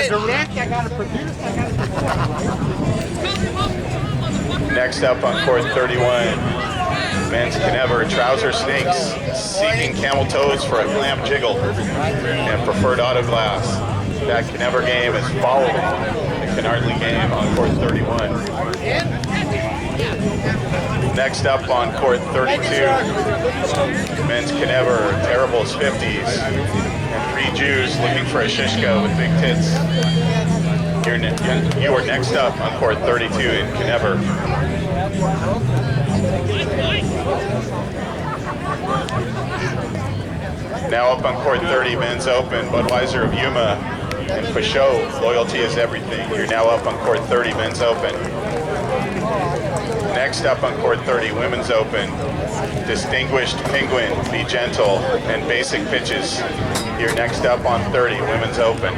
gotta direct, I gotta produce, I gotta support. Next up on court 31, men's Knever trouser snakes, seeking camel toes for a clamp jiggle, and preferred auto glass. That Knever game is following the Canardly game on court 31. Next up on court 32, men's Knever, terribles 50s, and 3 Jews looking for a shishka with big tits. You are next up on court 32 in Knever. Now up on court 30, men's open, Budweiser of Yuma, and for show, loyalty is everything. You're now up on court 30, men's open. Next up on court 30, women's open, Distinguished Penguin, Be Gentle, and Basic Pitches. You're next up on 30, women's open.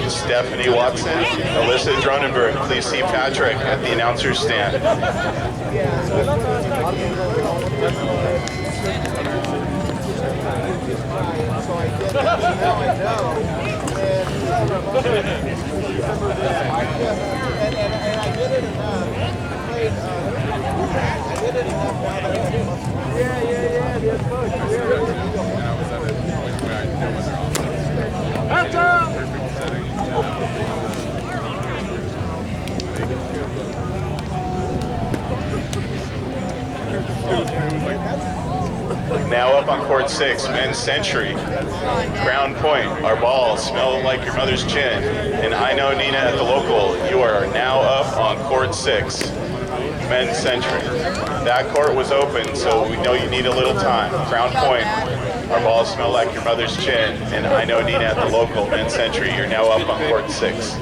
Stephanie Watson, Alyssa Dronenberg, please see Patrick at the announcer's stand. Now up on court 6, men's Century, Crown Point, Our Balls Smell Like Your Mother's Chin, and I Know Nina at the Local. You are now up on court 6, men's Century. That court was open, so we know you need a little time. Crown Point, Our Balls Smell Like Your Mother's Chin, and I Know Nina at the Local, men's Century. You're now up on court 6.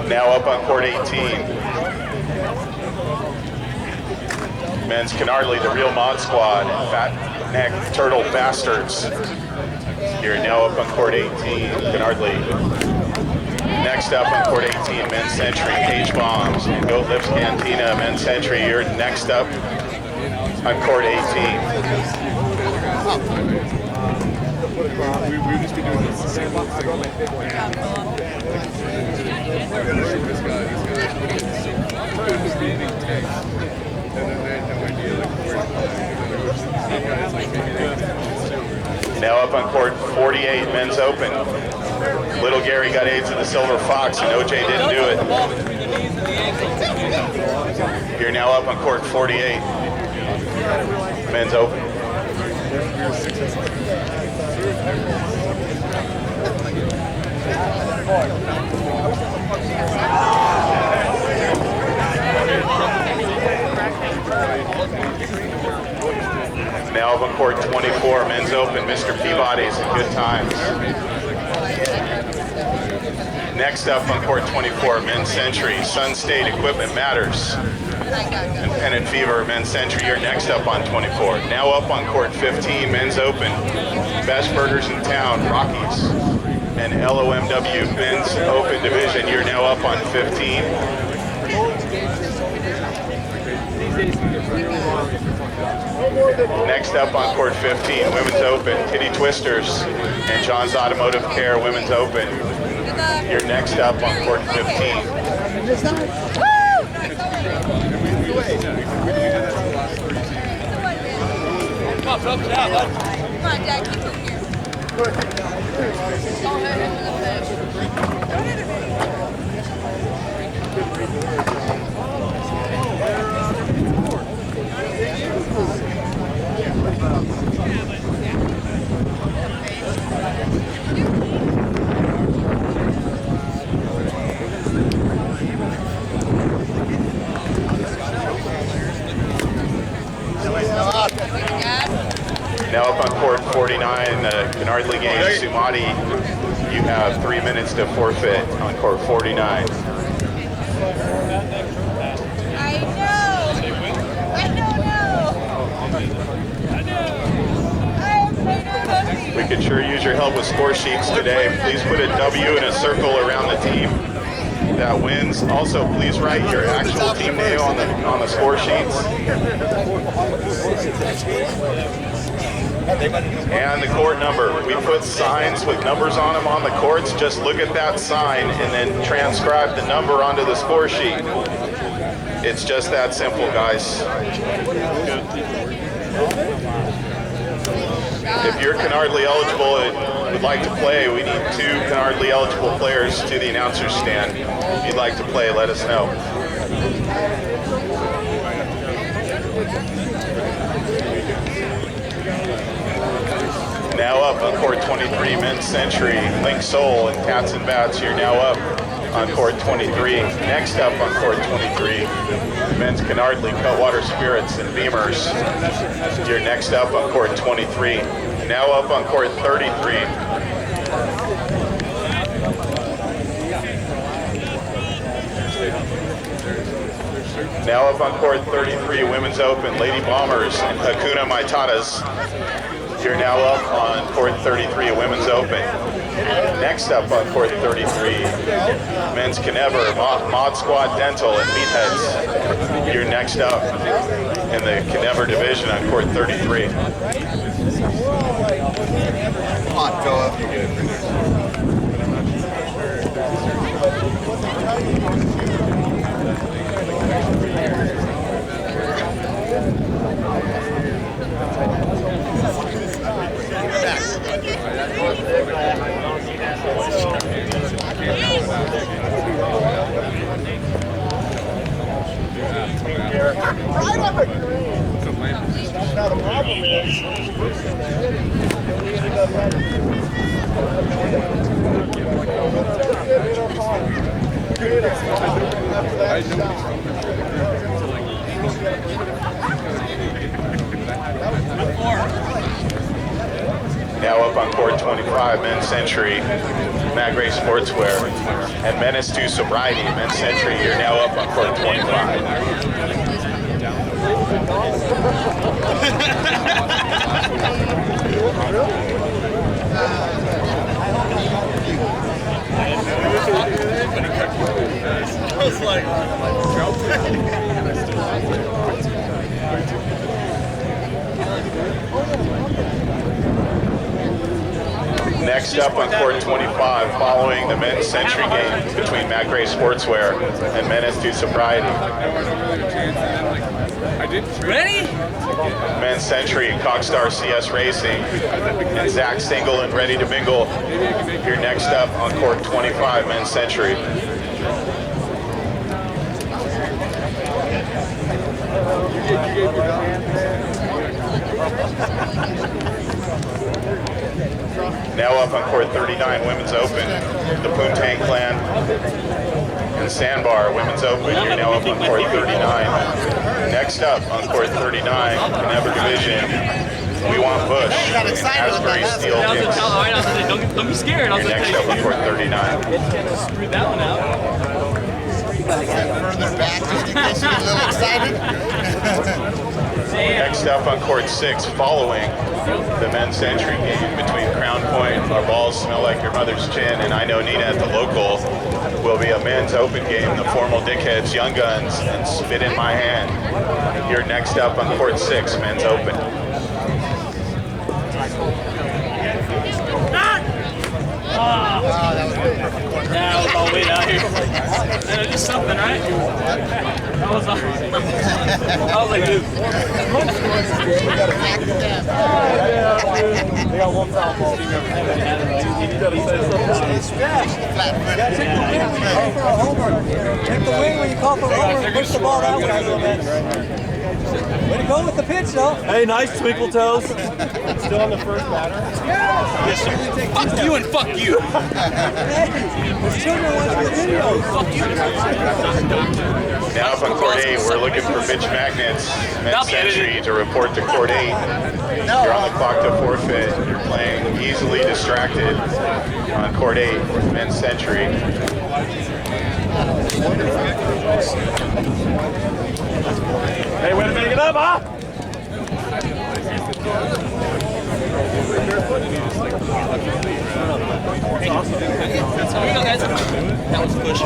Now up on court 18, men's Canardly, the Real Mod Squad, Fat Neck Turtle Bastards. You're now up on court 18, Canardly. Next up on court 18, men's Century, Cage Bombs, and Goat Lips Cantina, men's Century. You're next up on court 18. We would just be doing this same thing. This guy was being tanked. And then they had no idea where to play. Now up on court 48, men's open. Little Gary got AIDS of the Silver Fox, and OJ didn't do it. You're now up on court 48, men's open. Now up on court 24, men's open, Mr. Peabody's and Good Times. Next up on court 24, men's Century, Sun State Equipment Matters. And Pennant Fever, men's Century. You're next up on 24. Now up on court 15, men's open, Best Burgers in Town, Rockies, and LOMW men's open division. You're now up on 15. Next up on court 15, women's open, Kitty Twisters and John's Automotive Care, women's open. You're next up on court 15. Come on, Phil, get out, bud. Come on, Dad, keep him here. Don't hurt him in the fish. Now up on court 49, the Canardly game, Sumati, you have 3 minutes to forfeit on court 49. could sure use your help with score sheets today. Please put a W in a circle around the team that wins. Also, please write your actual team name on the score sheets. And the court number. We put signs with numbers on them on the courts. Just look at that sign and then transcribe the number onto the score sheet. It's just that simple, guys. If you're Canardly eligible and would like to play, we need 2 Canardly eligible players to the announcer's stand. If you'd like to play, let us know. Now up on court 23, Men's Century, Link Soul and Cats and Bats. You're now up on court 23. Next up on court 23, Men's Canardly, Cutwater Spirits and Beamers. You're next up on court 23. Now up on court 33. Now up on court 33, Women's Open, Lady Bombers and Hakuna Maitatas. You're now up on court 33, Women's Open. Next up on court 33, Men's Canever, Mod Squad Dental and Meatheads. You're next up in the Canever division on court 33. Come on, go up. Now the problem is, Now up on court 25, Men's Century, Magray Sportswear, and Menace to Sobriety. Men's Century, you're now up on court 25. I was like, Next up on court 25, following the Men's Century game between Magray Sportswear and Menace to Sobriety. ready? Men's Century, Cockstar CS Racing, and Zach Single and Ready to Mingle. You're next up on court 25, Men's Century. Now up on court 39, Women's Open, the Poontang Clan and Sandbar, Women's Open. You're now up on court 39. Next up on court 39, Canever Division, We Want Bush, Asbury Steel Kicks. Don't be scared. You're next up on court 39. Screw that one out. further back just in case you're a little excited. Next up on court 6, following the Men's Century game between Crown Point, Our Balls Smell Like Your Mother's Chin, and I Know Nina at the Local, will be a Men's Open game, the Formal Dickheads, Young Guns, and Spit in My Hand. You're next up on court 6, Men's Open. Yeah, I was all the way down here. Yeah, just something, right? I was like, dude. They got one foul ball. Take the wing when you call for a homer and push the ball that way a little bit. Way to go with the pitch, though. Hey, nice twinkle toes. Still on the first batter. Yes, sir. Fuck you and fuck you. Hey, there's children watching the videos. Fuck you. Now up on court 8, we're looking for Bitch Magnets, Men's Century, to report to court 8. You're on the clock to forfeit. You're playing easily distracted on court 8, Men's Century. Hey, way to make it up, huh? That's awesome. Here we go, guys. That was push.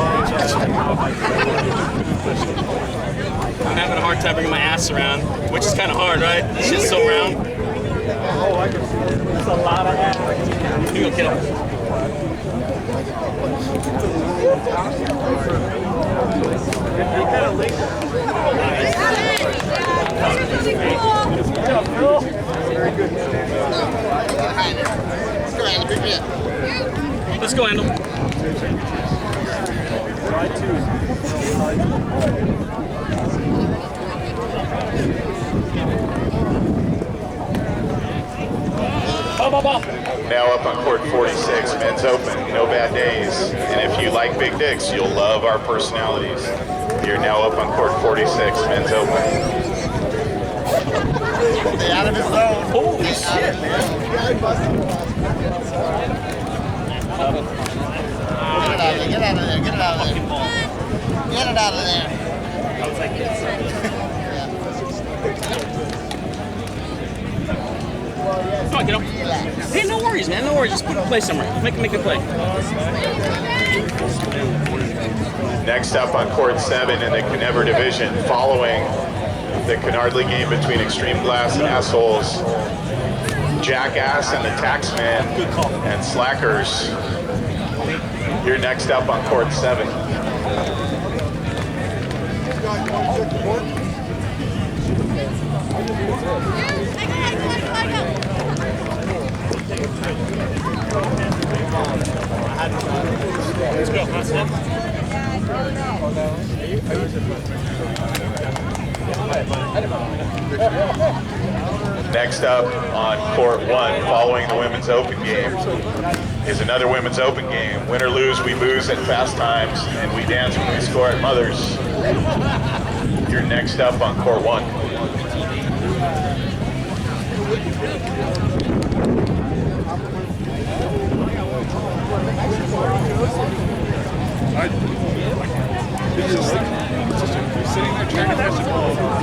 I'm having a hard time bringing my ass around, which is kind of hard, right? This shit's so round. Oh, I can see it. That's a lot of ass. Here you go, kiddo. Let's go, Andel. Now up on court 46, men's open, no bad days. And if you like big dicks, you'll love our personalities. You're now up on court 46, men's open. Stay out of his zone. Holy shit, man. Get out of there. Get it out of there. Get it out of there. Get it out of there. I was like this. Come on, kiddo. Hey, no worries, man. No worries. Just put it in play somewhere. Make a play. Next up on court 7 in the Conever division, following the Canardly game between Extreme Glass and Assholes, Jackass and the Taxman and Slackers. You're next up on court 7. Let's go. Let's go. Next up on court 1, following the women's open game, is another women's open game. Win or lose, we booze at fast times, and we dance when we score at Mothers. You're next up on court 1.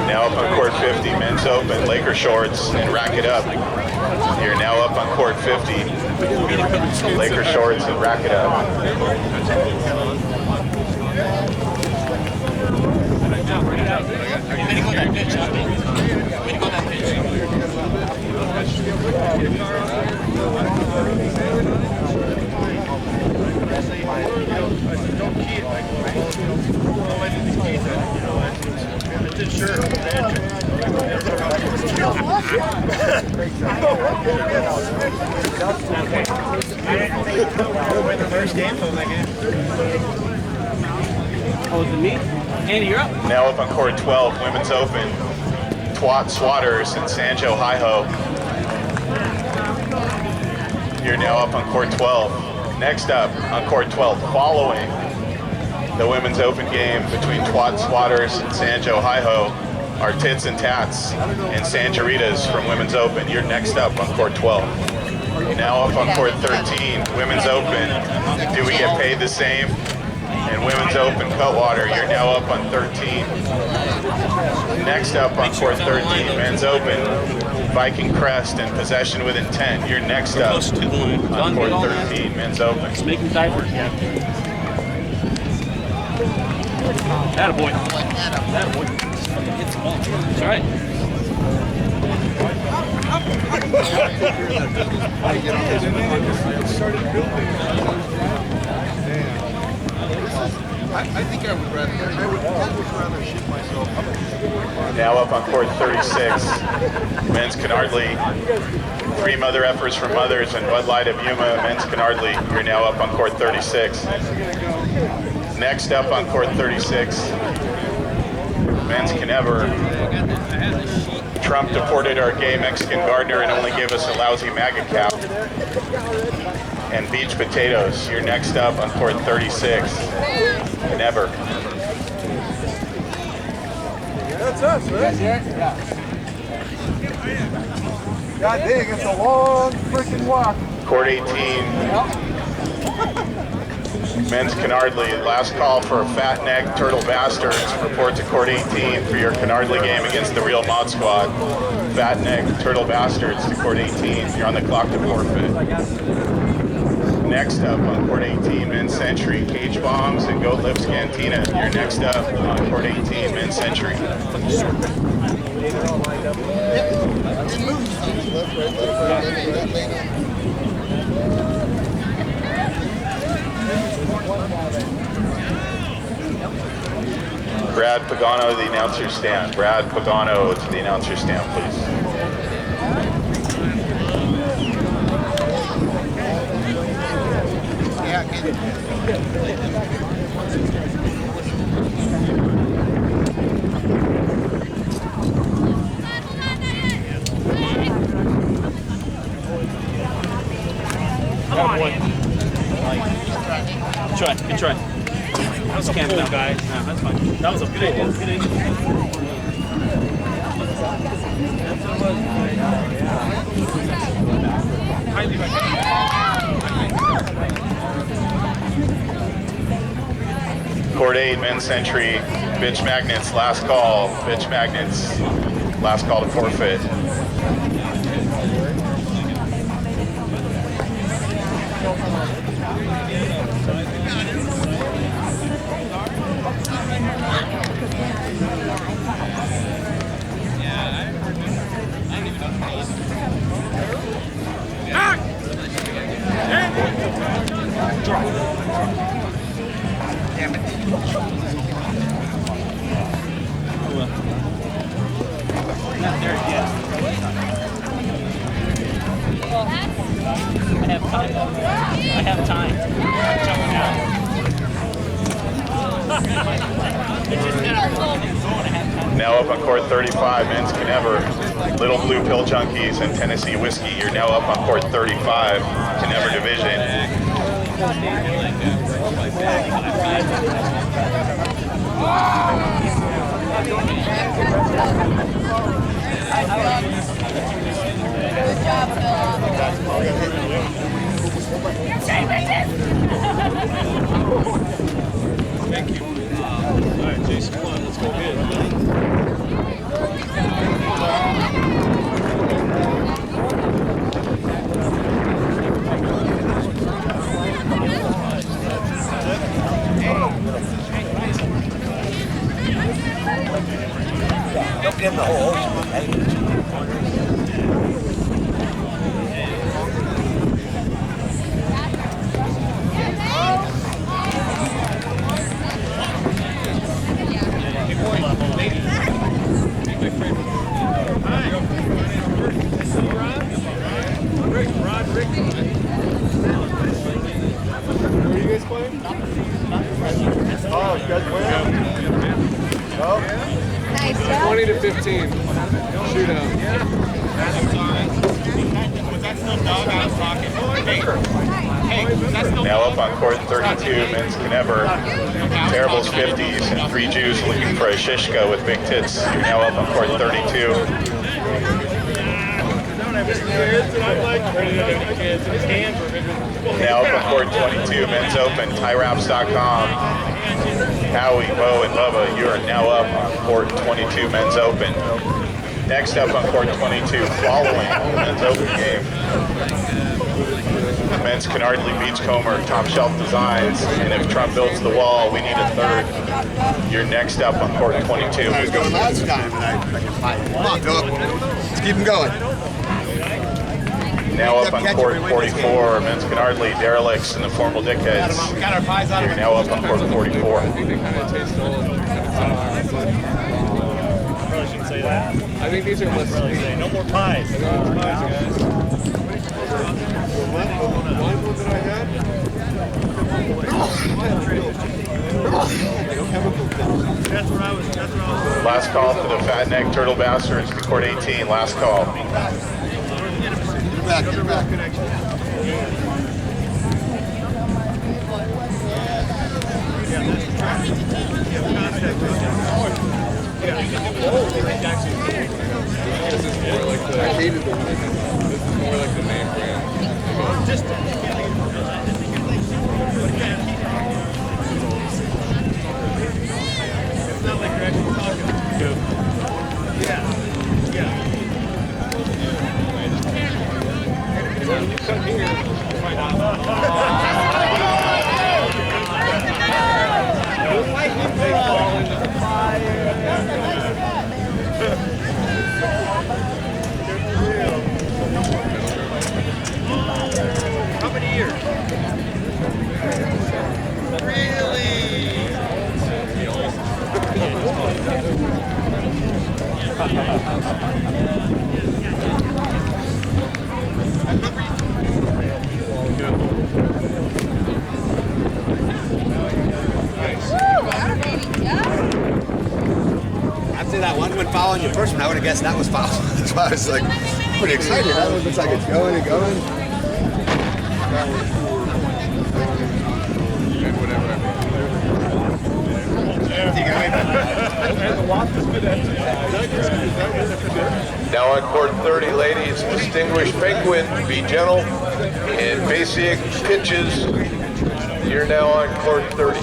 Now up on court 50, men's open, Laker shorts, and rack it up. You're now up on court 50, Laker shorts, and rack it up. Way to go that pitch, Way to go that Oh, is it me? Andy, you're up. Now up on court 12, women's open, Twat Swatters and Sanjo Hi-Ho. You're now up on court 12. Next up on court 12, following the women's open game between Twat Swatters and Sanjo Hi-Ho, are Tits and Tats and Sanjaritas from women's open. You're next up on court 12. Now up on court 13, women's open, do we get paid the same? And women's open, Cutwater, you're now up on 13. Next up on court 13, men's open, Viking Crest and Possession with Intent. You're next up on court 13, men's open. Just making diapers, yeah. Attaboy. Attaboy. It's all right. I think I would rather shit myself. Now up on court 36, men's Canardly, 3 mother efforts from Mothers and Bud Light of Yuma, men's Canardly. You're now up on court 36. Next up on court 36, men's Conever. Trump deported our gay Mexican gardener and only gave us a lousy MAGA cap. And beach potatoes. You're next up on court 36. Never. That's us, right? Yeah. God dang, it's a long freaking walk. Court 18. Men's Canardly. Last call for a fat neck turtle bastards. Report to court 18 for your Canardly game against the Real Mod Squad. Fat neck turtle bastards to court 18. You're on the clock to forfeit. Next up on court 18, men's century, cage bombs and goat lips cantina. You're next up on court 18, men's century. Brad Pagano to the announcer stand. Brad Pagano to the announcer stand, please. Good try. That was a cool guy. No, that's fine. That was a good idea. Good idea. Court 8, men's century, bitch magnets, last call. Bitch magnets, last call to forfeit. Not there yet. I have time. I have time. I'm jumping out. Now up on court 35, men's Canever, Little Blue Pill Junkies and Tennessee Whiskey. You're now up on court 35, Canever division. Good job, Phil. Thank you. All right, Jason, come on, let's go get it. Don't get in the hole. Hey. Where are you guys playing? Oh, you guys playing? Oh. Nice job. 20 to 15. Shootout. Now up on court 32, men's Canever, Terribles 50s and 3 Jews looking for a shishka with big tits. You're now up on court 32. Now up on court 22, men's open, TieWraps.com. Howie, Bo, and Bubba, you are now up on court 22, men's open. Next up on court 22, following the men's open game, men's Canardly Beachcomber, Top Shelf Designs, and if Trump builds the wall, we need a third. You're next up on court 22. I was going last time, and I can fight. Come on, Philip. Let's keep him going. Now up on court 44, men's Canardly Derelicts and the Formal Dickheads. You're now up on court 44. I think they kind of taste all of them. Probably shouldn't say that. I think these are less sweet. Say no more pies. No more pies, guys. The one that I had. That's where I was. Last call for the Fat Neck Turtle Bastards to court 18. Last call. Get her back. This is more like the. I hated the one. This is more like the name brand. Just. It's not like you're actually talking. Yeah. When you come here, you find out. after that one went foul on your first one, I would have guessed that was foul. That's why I was like pretty excited. That one looks like it's going and going. And whatever. Now on court 30, ladies, distinguished banquet, be gentle, and basic pitches. You're now on court 30.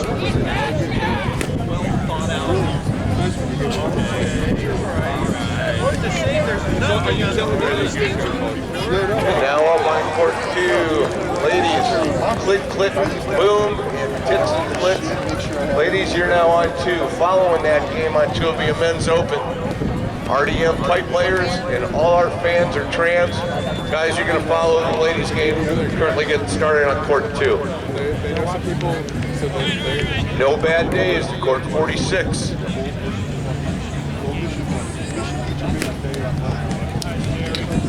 Now up on court 2, ladies, clit, clit, boom, tits and clits. Ladies, you're now on 2. Following that game on 2 will be a men's open. RDM pipe players and all our fans are trans. Guys, you're going to follow the ladies game. Currently getting started on court 2. They know some people, so they No bad days to court 46.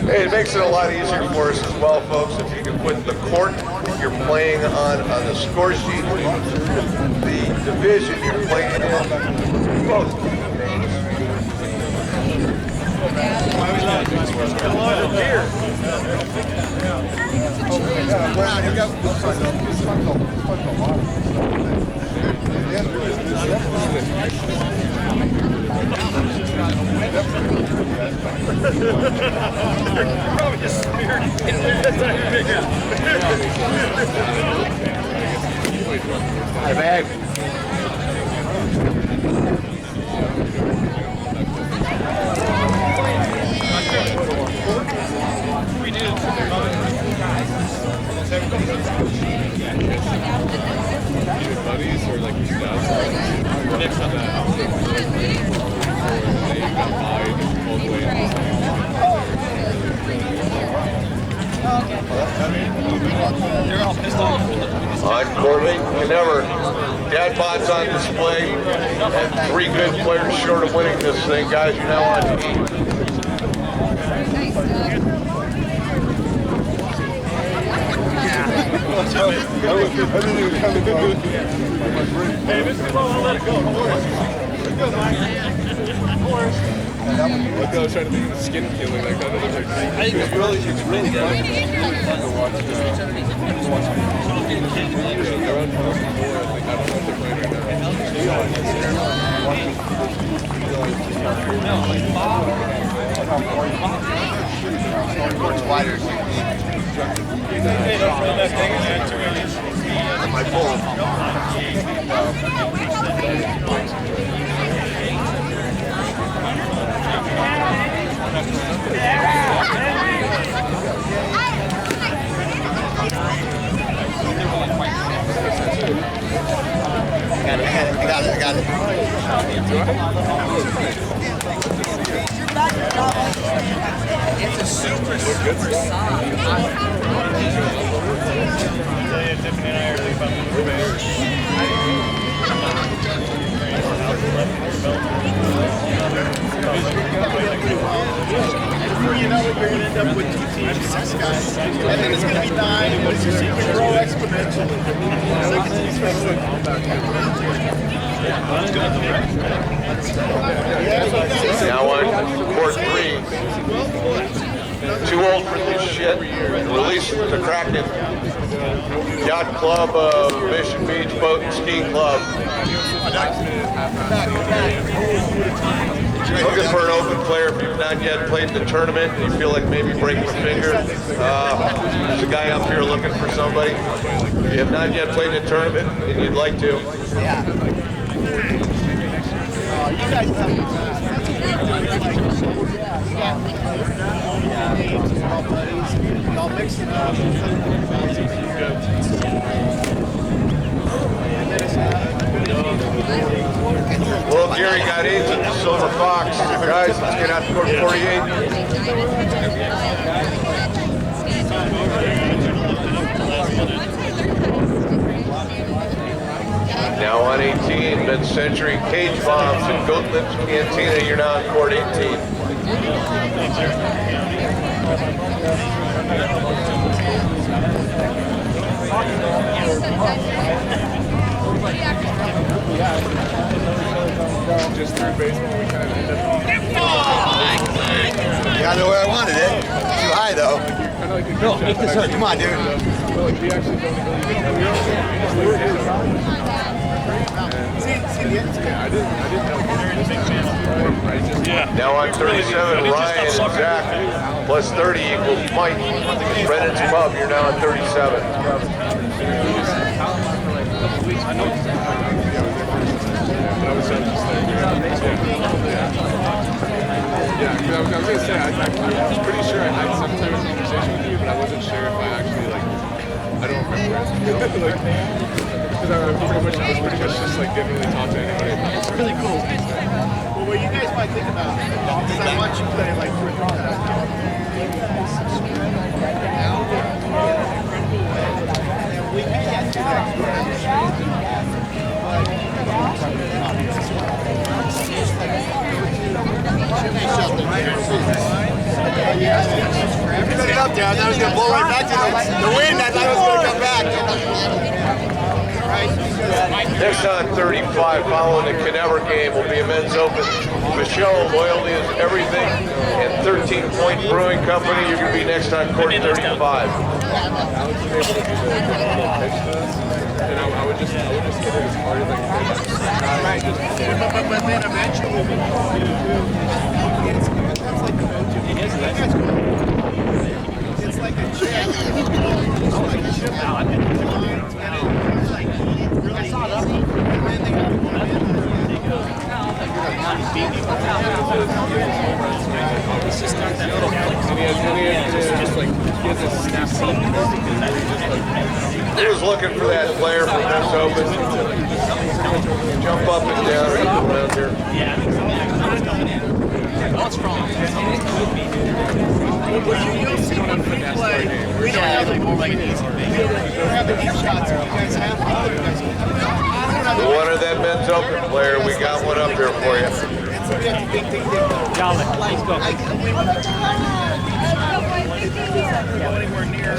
Hey, it makes it a lot easier for us as well, folks, if you can put the court you're playing on the score sheet, the division you're playing in, both names. Probably just smeared it. Hi, babe. buddies or like his dad's next to that. They got lied all the way in On Corbin, Never. Dad bod's on display, and 3 good players short of winning this thing. Guys, you're now on E. I didn't even come to go. Hey, Mr. Cole, I'll let it go. Don't worry. It's good, Mike. Like I was trying to think of skin peeling like that other picture. I think it's really fun. It's really fun to watch. They're on more, I think. I don't know if they're playing right now. Court's wider. Hey, don't throw that thing in there too early. My pull. I got it. It's a super song. Tiffany and I are thinking about moving bears. Before you know it, you're going to end up with 2 teams, 6 guys. And then it's going to be 9, and it's just going to grow exponentially. Now on court 3. Too old for this shit. Release the Kraken. Yacht Club, Mission Beach Boat and Ski Club. Looking for an open player if you've not yet played in the tournament and you feel like maybe breaking a finger. There's a guy up here looking for somebody. If you have not yet played in the tournament and you'd like to. Yeah. You guys all mixed it up. Well, Gary got AIDS at the Silver Fox. Guys, let's get out to court 48. Now on 18, mid-century cage bombs and Goat Lips Cantina. You're now on court 18. just through baseball, we kind of ended up. Got it where I wanted it. Too high though. No, Come on, dude. Well, like, we actually don't really even know. I didn't know. Now on 37, Ryan and Zach, plus 30 equals Mike. Brennan's Pub, you're now on 37. Yeah, I was going to say, I was pretty sure I had some type of conversation with you, but I wasn't sure if I actually, like, I don't remember. Like, because I was pretty much just, like, didn't really talk to anybody. It's really cool. Well, what you guys might think about it, because I watch you play like for we may get to put it up there, I thought it was going to blow right back to the wind. I thought it was going to come back. Next on 35, following the Canaver game, will be a men's open. Michelle, loyalty is everything. And 13 Point Brewing Company, you're going to be next on court 35. And I would just hit it as hard as I could. But then eventually, it's like a chip. It's like a chip. I saw it up. And then they got to come He was looking for that player for this open. Jump up and down around here. You'll see when we play. We don't have more like these. We don't have the deep shots that you guys have. The winner of that men's open player, we got one up here for you. Let's go. Anywhere near.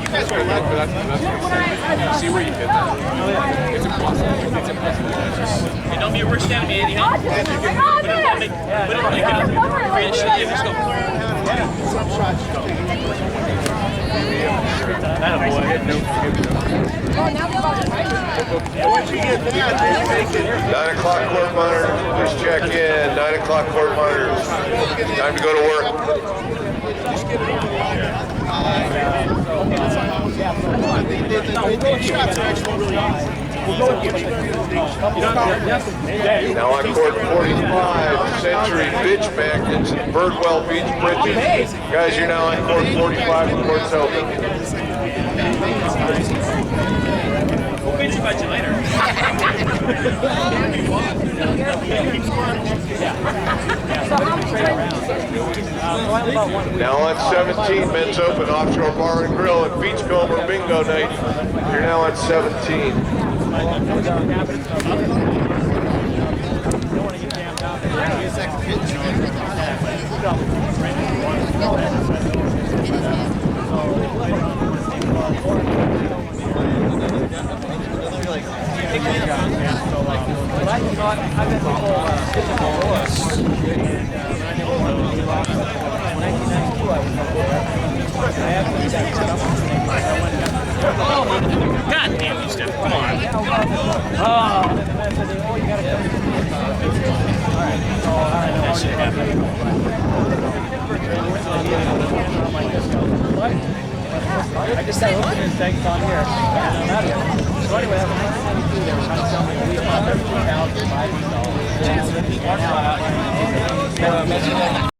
That's right, that's see where you hit that. It's impossible. It's impossible. You know me, we're standing me anyhow. Put it on like free and shit. Yeah, let's go. Some shots. That Once you get that, make it. 9 o'clock court monitor, just check in. 9 o'clock court monitor. Time to go to work. The shots are actually really Now on court 45, Century Bitch Magnets and Birdwell Beach Bridges. Guys, you're now on court 45 and court's open. We'll bitch about you later. Now on 17, men's open offshore bar and grill and beachcomber bingo night. You're now on 17. God damn you, Steph. Come on. That shit happened. I just started looking at things on here. So anyway, I'm 1992. They were trying to sell me a week on $13,000.